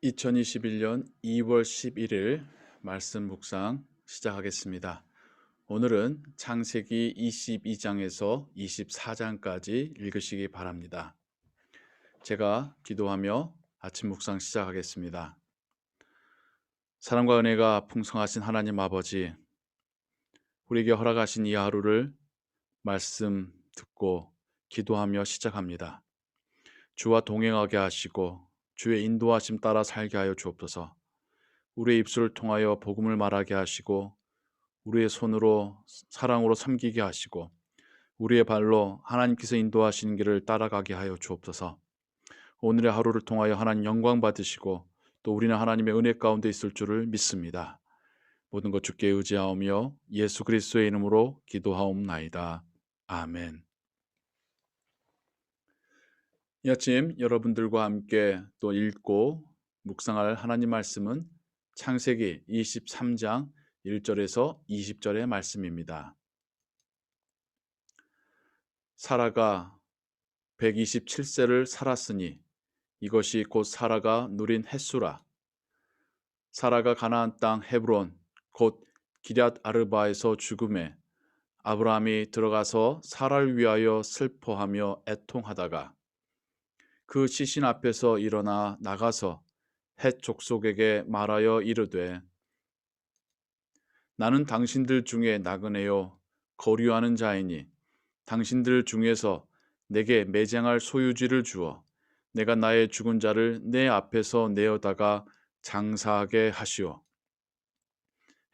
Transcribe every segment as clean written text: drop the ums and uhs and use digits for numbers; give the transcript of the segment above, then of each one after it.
2021년 2월 11일 말씀 묵상 시작하겠습니다. 오늘은 창세기 22장에서 24장까지 읽으시기 바랍니다. 제가 기도하며 아침 묵상 시작하겠습니다. 사랑과 은혜가 풍성하신 하나님 아버지, 우리에게 허락하신 이 하루를 말씀 듣고 기도하며 시작합니다. 주와 동행하게 하시고 주의 인도하심 따라 살게 하여 주옵소서. 우리의 입술을 통하여 복음을 말하게 하시고 우리의 손으로 사랑으로 섬기게 하시고 우리의 발로 하나님께서 인도하시는 길을 따라가게 하여 주옵소서. 오늘의 하루를 통하여 하나님 영광 받으시고 또 우리는 하나님의 은혜 가운데 있을 줄을 믿습니다. 모든 것 주께 의지하오며 예수 그리스도의 이름으로 기도하옵나이다. 아멘. 이 아침 여러분들과 함께 또 읽고 묵상할 하나님 말씀은 창세기 23장 1절에서 20절의 말씀입니다. 사라가 127세를 살았으니 이것이 곧 사라가 누린 햇수라. 사라가 가나안 땅 헤브론 곧 기럇 아르바에서 죽음에 아브라함이 들어가서 사라를 위하여 슬퍼하며 애통하다가 그 시신 앞에서 일어나 나가서 헷 족속에게 말하여 이르되 나는 당신들 중에 나그네요 거류하는 자이니 당신들 중에서 내게 매장할 소유지를 주어 내가 나의 죽은 자를 내 앞에서 내어다가 장사하게 하시오.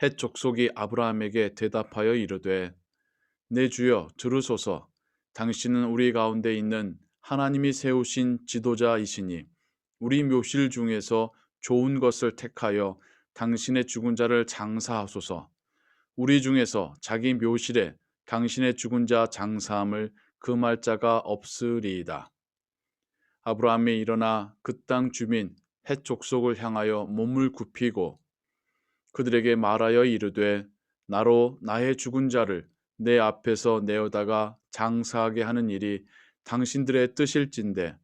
헷 족속이 아브라함에게 대답하여 이르되 내 주여 들으소서. 당신은 우리 가운데 있는 하나님이 세우신 지도자이시니 우리 묘실 중에서 좋은 것을 택하여 당신의 죽은 자를 장사하소서. 우리 중에서 자기 묘실에 당신의 죽은 자 장사함을 금할 자가 없으리이다. 아브라함이 일어나 그 땅 주민 헷 족속을 향하여 몸을 굽히고 그들에게 말하여 이르되 나로 나의 죽은 자를 내 앞에서 내어다가 장사하게 하는 일이 당신들의 뜻일진데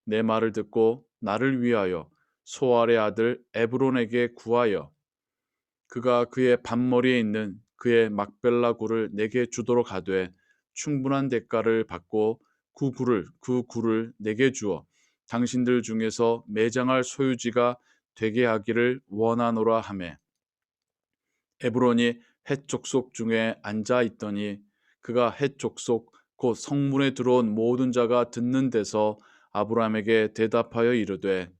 내 말을 듣고 나를 위하여 소알의 아들 에브론에게 구하여 그가 그의 반머리에 있는 그의 막벨라 굴을 내게 주도록 하되 충분한 대가를 받고 그 굴을 내게 주어 당신들 중에서 매장할 소유지가 되게 하기를 원하노라 하매 에브론이 헷 족속 중에 앉아 있더니 그가 헷 족속 곧 성문에 들어온 모든 자가 듣는 데서 아브라함에게 대답하여 이르되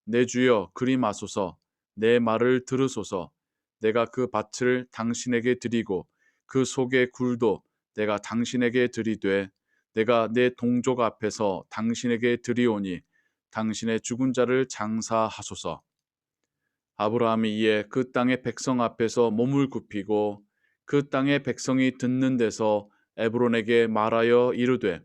내 주여 그리 마소서. 내 말을 들으소서. 내가 그 밭을 당신에게 드리고 그 속의 굴도 내가 당신에게 드리되 내가 내 동족 앞에서 당신에게 드리오니 당신의 죽은 자를 장사하소서. 아브라함이 이에 그 땅의 백성 앞에서 몸을 굽히고 그 땅의 백성이 듣는 데서 에브론에게 말하여 이르되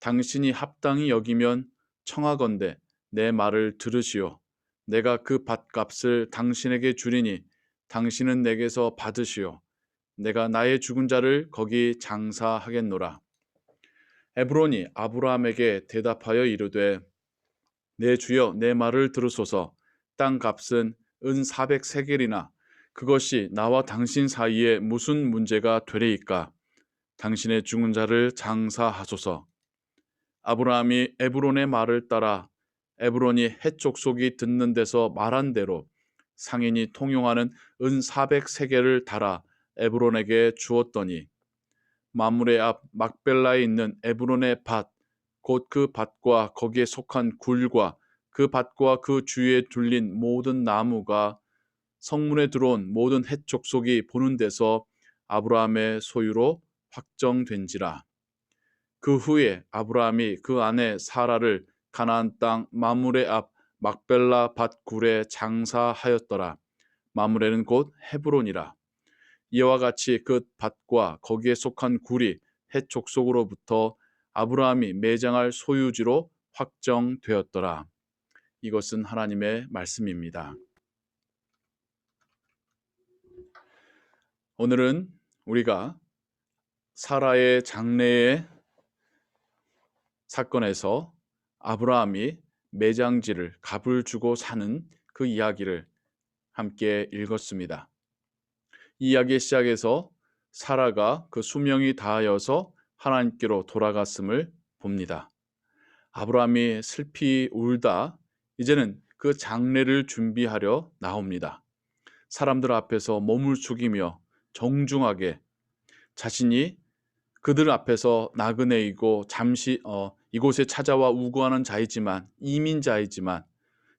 당신이 합당히 여기면 청하건대 내 말을 들으시오. 내가 그 밭값을 당신에게 주리니 당신은 내게서 받으시오. 내가 나의 죽은 자를 거기 장사하겠노라. 에브론이 아브라함에게 대답하여 이르되 내 주여 내 말을 들으소서. 땅 값은 은 400세겔이나 그것이 나와 당신 사이에 무슨 문제가 되리이까. 당신의 죽은 자를 장사하소서. 아브라함이 에브론의 말을 따라 에브론이 헷 족속이 듣는 데서 말한 대로 상인이 통용하는 은 400세겔을 달아 에브론에게 주었더니 마므레 앞 막벨라에 있는 에브론의 밭 곧 그 밭과 거기에 속한 굴과 그 밭과 그 주위에 둘린 모든 나무가 성문에 들어온 모든 헷 족속이 보는 데서 아브라함의 소유로 확정된지라. 그 후에 아브라함이 그 아내 사라를 가나안 땅 마므레 앞 막벨라 밭 굴에 장사하였더라. 마므레는 곧 헤브론이라. 이와 같이 그 밭과 거기에 속한 굴이 헷 족속으로부터 아브라함이 매장할 소유지로 확정되었더라. 이것은 하나님의 말씀입니다. 오늘은 우리가 사라의 장래의 사건에서 아브라함이 매장지를 값을 주고 사는 그 이야기를 함께 읽었습니다. 이 이야기의 시작에서 사라가 그 수명이 다하여서 하나님께로 돌아갔음을 봅니다. 아브라함이 슬피 울다 이제는 그 장례를 준비하려 나옵니다. 사람들 앞에서 몸을 숙이며 정중하게 자신이 그들 앞에서 나그네이고 잠시 이곳에 찾아와 우고하는 자이지만 이민자이지만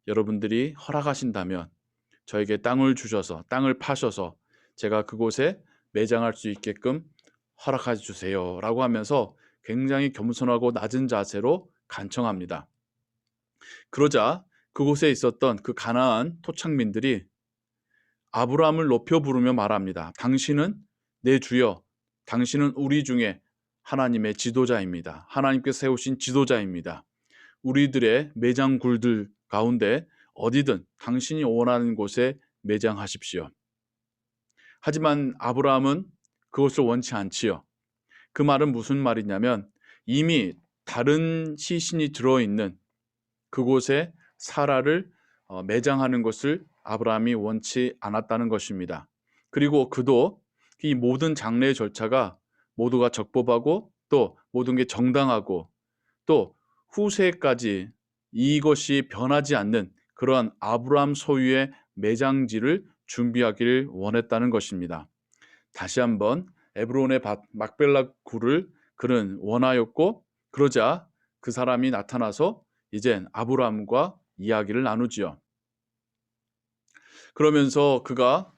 여러분들이 허락하신다면 저에게 땅을 주셔서 땅을 파셔서 제가 그곳에 매장할 수 있게끔 허락해 주세요 라고 하면서 굉장히 겸손하고 낮은 자세로 간청합니다. 그러자 그곳에 있었던 그 가나안 토착민들이 아브라함을 높여 부르며 말합니다. 당신은 내 주여, 당신은 우리 중에 하나님의 지도자입니다. 하나님께서 세우신 지도자입니다. 우리들의 매장굴들 가운데 어디든 당신이 원하는 곳에 매장하십시오. 하지만 아브라함은 그것을 원치 않지요. 그 말은 무슨 말이냐면 이미 다른 시신이 들어있는 그곳에 사라를 매장하는 것을 아브라함이 원치 않았다는 것입니다. 그리고 그도 이 모든 장례의 절차가 모두가 적법하고 또 모든 게 정당하고 또 후세까지 이것이 변하지 않는 그러한 아브라함 소유의 매장지를 준비하기를 원했다는 것입니다. 다시 한번 에브론의 막벨라 굴을 그는 원하였고 그러자 그 사람이 나타나서 이젠 아브라함과 이야기를 나누지요. 그러면서 그가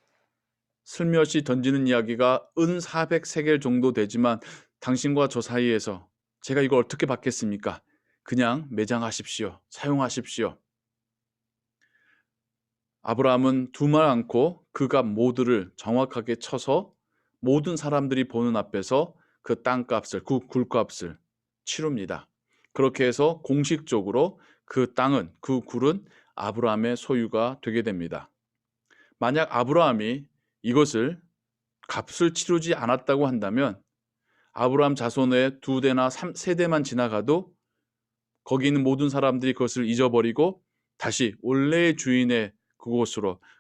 슬며시 던지는 이야기가 은 400세겔 정도 되지만 당신과 저 사이에서 제가 이걸 어떻게 받겠습니까? 그냥 매장하십시오. 사용하십시오. 아브라함은 두말 않고 그 값 모두를 정확하게 쳐서 모든 사람들이 보는 앞에서 그 땅값을, 그 굴값을 치릅니다. 그렇게 해서 공식적으로 그 땅은, 그 굴은 아브라함의 소유가 되게 됩니다. 만약 아브라함이 이것을 값을 치르지 않았다고 한다면 아브라함 자손의 2대나 3세대만 지나가도 거기 있는 모든 사람들이 그것을 잊어버리고 다시 원래의 주인의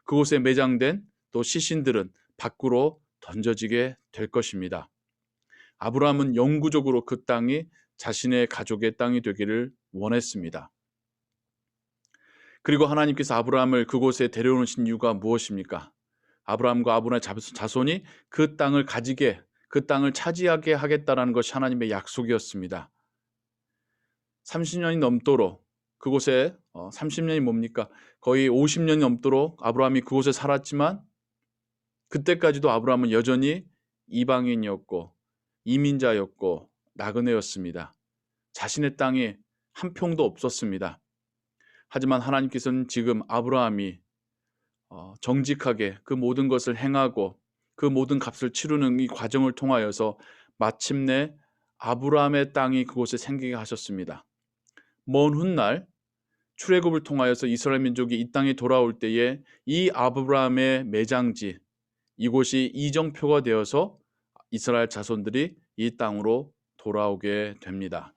그곳에 매장된 또 시신들은 밖으로 던져지게 될 것입니다. 아브라함은 영구적으로 그 땅이 자신의 가족의 땅이 되기를 원했습니다. 그리고 하나님께서 아브라함을 그곳에 데려오신 이유가 무엇입니까? 아브라함과 아브라함의 자손이 그 땅을 가지게, 그 땅을 차지하게 하겠다라는 것이 하나님의 약속이었습니다. 30년이 넘도록 그곳에 30년이 뭡니까? 거의 50년이 넘도록 아브라함이 그곳에 살았지만 그때까지도 아브라함은 여전히 이방인이었고 이민자였고 나그네였습니다. 자신의 땅에 한 평도 없었습니다. 하지만 하나님께서는 지금 아브라함이 정직하게 그 모든 것을 행하고 그 모든 값을 치르는 이 과정을 통하여서 마침내 아브라함의 땅이 그곳에 생기게 하셨습니다. 먼 훗날 출애굽을 통하여서 이스라엘 민족이 이 땅에 돌아올 때에 이 아브라함의 매장지 이곳이 이정표가 되어서 이스라엘 자손들이 이 땅으로 돌아오게 됩니다.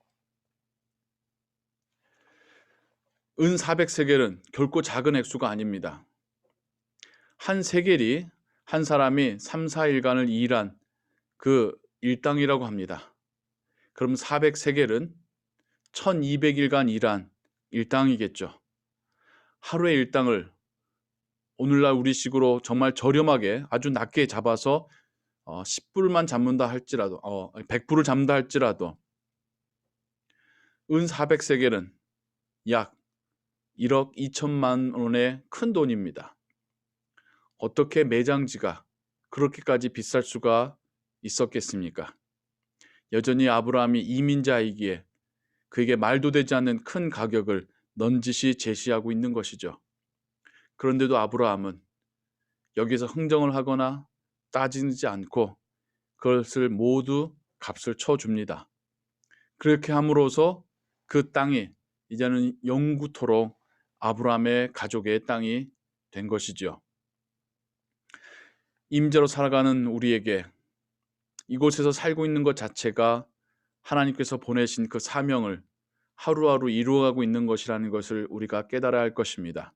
은 400세겔은 결코 작은 액수가 아닙니다. 한 세겔이 한 사람이 3, 4일간을 일한 그 일당이라고 합니다. 그럼 400세겔은 1200일간 일한 일당이겠죠. 하루의 일당을 오늘날 우리식으로 정말 저렴하게 아주 낮게 잡아서 10불만 잡는다 할지라도 100불을 잡는다 할지라도 은 400세겔은 약 1억 2천만 원의 큰 돈입니다. 어떻게 매장지가 그렇게까지 비쌀 수가 있었겠습니까? 여전히 아브라함이 이민자이기에 그에게 말도 되지 않는 큰 가격을 넌지시 제시하고 있는 것이죠. 그런데도 아브라함은 여기서 흥정을 하거나 따지지 않고 그것을 모두 값을 쳐줍니다. 그렇게 함으로써 그 땅이 이제는 영구토록 아브라함의 가족의 땅이 된 것이죠. 임자로 살아가는 우리에게 이곳에서 살고 있는 것 자체가 하나님께서 보내신 그 사명을 하루하루 이루어가고 있는 것이라는 것을 우리가 깨달아야 할 것입니다.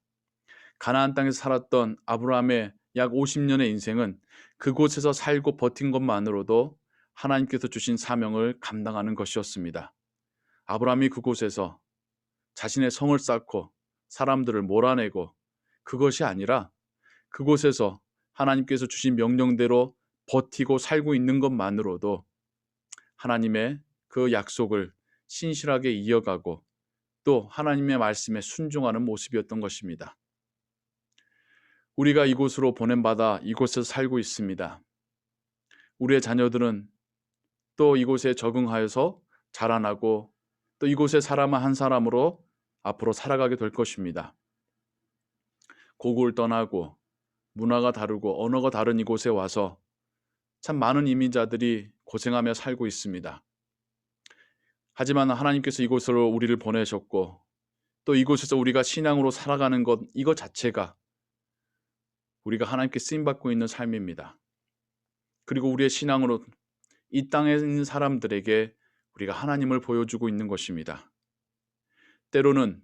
가나안 땅에서 살았던 아브라함의 약 50년의 인생은 그곳에서 살고 버틴 것만으로도 하나님께서 주신 사명을 감당하는 것이었습니다. 아브라함이 그곳에서 자신의 성을 쌓고 사람들을 몰아내고 그것이 아니라 그곳에서 하나님께서 주신 명령대로 버티고 살고 있는 것만으로도 하나님의 그 약속을 신실하게 이어가고 또 하나님의 말씀에 순종하는 모습이었던 것입니다. 우리가 이곳으로 보냄받아 이곳에서 살고 있습니다. 우리의 자녀들은 또 이곳에 적응하여서 자라나고 또 이곳의 사람 한 사람으로 앞으로 살아가게 될 것입니다. 고국을 떠나고 문화가 다르고 언어가 다른 이곳에 와서 참 많은 이민자들이 고생하며 살고 있습니다. 하지만 하나님께서 이곳으로 우리를 보내셨고 또 이곳에서 우리가 신앙으로 살아가는 것 이것 자체가 우리가 하나님께 쓰임받고 있는 삶입니다. 그리고 우리의 신앙으로 이 땅에 있는 사람들에게 우리가 하나님을 보여주고 있는 것입니다. 때로는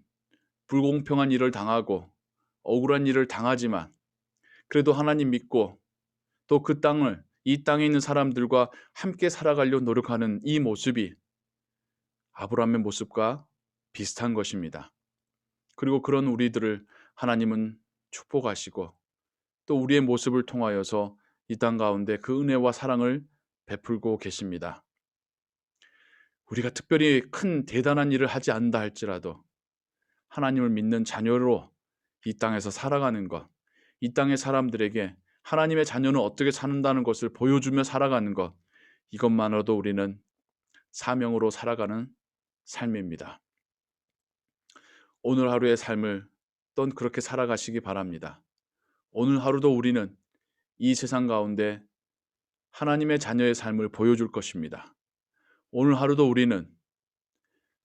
불공평한 일을 당하고 억울한 일을 당하지만 그래도 하나님 믿고 또 그 땅을 이 땅에 있는 사람들과 함께 살아가려 노력하는 이 모습이 아브라함의 모습과 비슷한 것입니다. 그리고 그런 우리들을 하나님은 축복하시고 또 우리의 모습을 통하여서 이 땅 가운데 그 은혜와 사랑을 베풀고 계십니다. 우리가 특별히 큰 대단한 일을 하지 않는다 할지라도 하나님을 믿는 자녀로 이 땅에서 살아가는 것, 이 땅의 사람들에게 하나님의 자녀는 어떻게 사는다는 것을 보여주며 살아가는 것, 이것만으로도 우리는 사명으로 살아가는 삶입니다. 오늘 하루의 삶을 또 그렇게 살아가시기 바랍니다. 오늘 하루도 우리는 이 세상 가운데 하나님의 자녀의 삶을 보여줄 것입니다. 오늘 하루도 우리는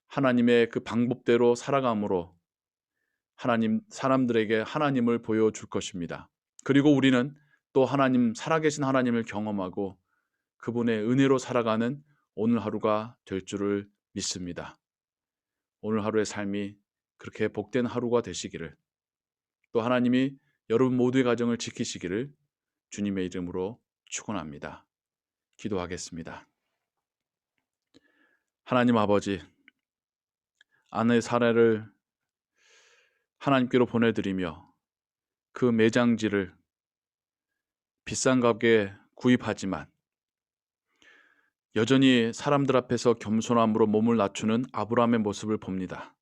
하나님의 그 방법대로 살아감으로 하나님 사람들에게 하나님을 보여줄 것입니다. 그리고 우리는 또 하나님 살아계신 하나님을 경험하고 그분의 은혜로 살아가는 오늘 하루가 될 줄을 믿습니다. 오늘 하루의 삶이 그렇게 복된 하루가 되시기를 또 하나님이 여러분 모두의 가정을 지키시기를 주님의 이름으로 축원합니다. 기도하겠습니다. 하나님 아버지, 아내 사라를 하나님께로 보내드리며 그 매장지를 비싼 값에 구입하지만 여전히 사람들 앞에서 겸손함으로 몸을 낮추는 아브라함의 모습을 봅니다.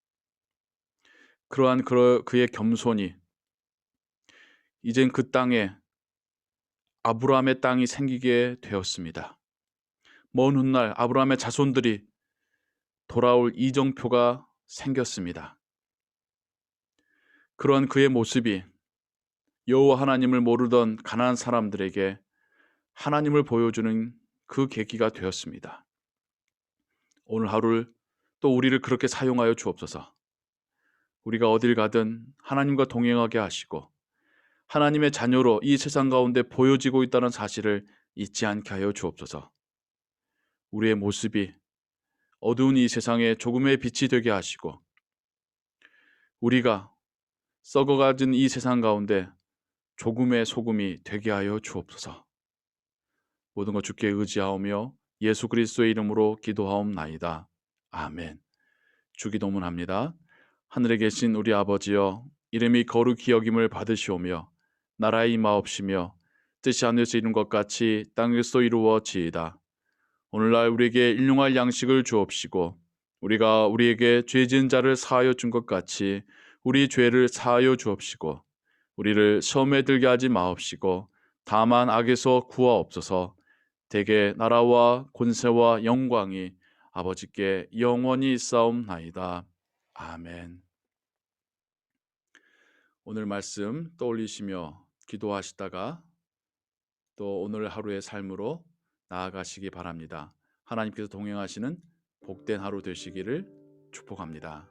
그러한 그의 겸손이 이젠 그 땅에 아브라함의 땅이 생기게 되었습니다. 먼 훗날 아브라함의 자손들이 돌아올 이정표가 생겼습니다. 그러한 그의 모습이 여호와 하나님을 모르던 가나안 사람들에게 하나님을 보여주는 그 계기가 되었습니다. 오늘 하루를 또 우리를 그렇게 사용하여 주옵소서. 우리가 어딜 가든 하나님과 동행하게 하시고 하나님의 자녀로 이 세상 가운데 보여지고 있다는 사실을 잊지 않게 하여 주옵소서. 우리의 모습이 어두운 이 세상에 조금의 빛이 되게 하시고 우리가 썩어가진 이 세상 가운데 조금의 소금이 되게 하여 주옵소서. 모든 것 주께 의지하오며 예수 그리스도의 이름으로 기도하옵나이다. 아멘. 주기도문합니다. 하늘에 계신 우리 아버지여, 이름이 거룩히 여김을 받으시오며 나라의 임하옵시며 뜻이 하늘에서 이룬 것 같이 땅에서 이루어지이다. 오늘날 우리에게 일용할 양식을 주옵시고 우리가 우리에게 죄 지은 자를 사하여 준 것 같이 우리 죄를 사하여 주옵시고 우리를 시험에 들게 하지 마옵시고 다만 악에서 구하옵소서. 대개 나라와 권세와 영광이 아버지께 영원히 있사옵나이다. 아멘. 오늘 말씀 떠올리시며 기도하시다가 또 오늘 하루의 삶으로 나아가시기 바랍니다. 하나님께서 동행하시는 복된 하루 되시기를 축복합니다.